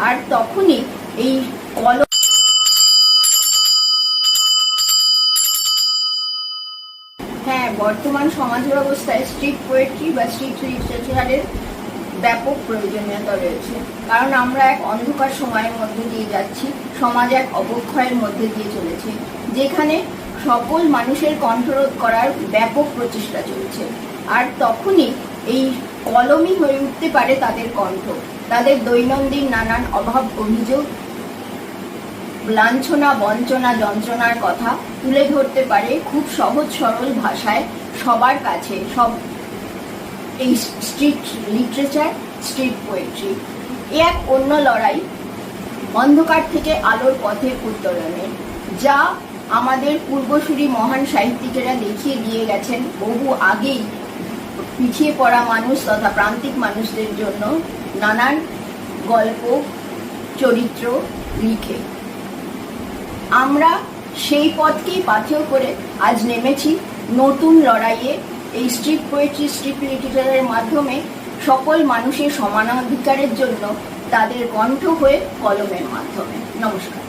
আর তখনই এই কলম হ্যাঁ, বর্তমান সমাজ ব্যবস্থায় স্ট্রিট পোয়েট্রি বা স্ট্রিট লিটারেচারের ব্যাপক প্রয়োজনীয়তা রয়েছে। কারণ আমরা এক অন্ধকার সময়ের মধ্যে দিয়ে যাচ্ছি, সমাজ এক অবক্ষয়ের মধ্যে দিয়ে চলেছে, যেখানে সকল মানুষের কণ্ঠরোধ করার ব্যাপক প্রচেষ্টা চলছে। আর তখনই এই কলমই হয়ে উঠতে পারে তাদের কণ্ঠ, তাদের দৈনন্দিন নানান অভাব অভিযোগ, লাঞ্ছনা বঞ্চনা যন্ত্রণার কথা তুলে ধরতে পারে খুব সহজ সরল ভাষায় সবার কাছে। সব এই স্ট্রিট লিটারেচার, স্ট্রিট পোয়েট্রি এক অন্য লড়াই, অন্ধকার থেকে আলোর পথের উত্তরণের, যা আমাদের পূর্বসূরি মহান সাহিত্যিকেরা দেখিয়ে দিয়ে গেছেন বহু আগেই পিছিয়ে পড়া মানুষ তথা প্রান্তিক মানুষদের জন্য নানান গল্প চরিত্র লিখে। আমরা সেই পথকেই পাথেয় করে আজ নেমেছি নতুন লড়াইয়ে, এই স্ট্রিট পোয়েট্রি, স্ট্রিট লিটারেচারের মাধ্যমে সকল মানুষের সমানাধিকারের জন্য তাদের কণ্ঠ হয়ে কলমের মাধ্যমে। নমস্কার।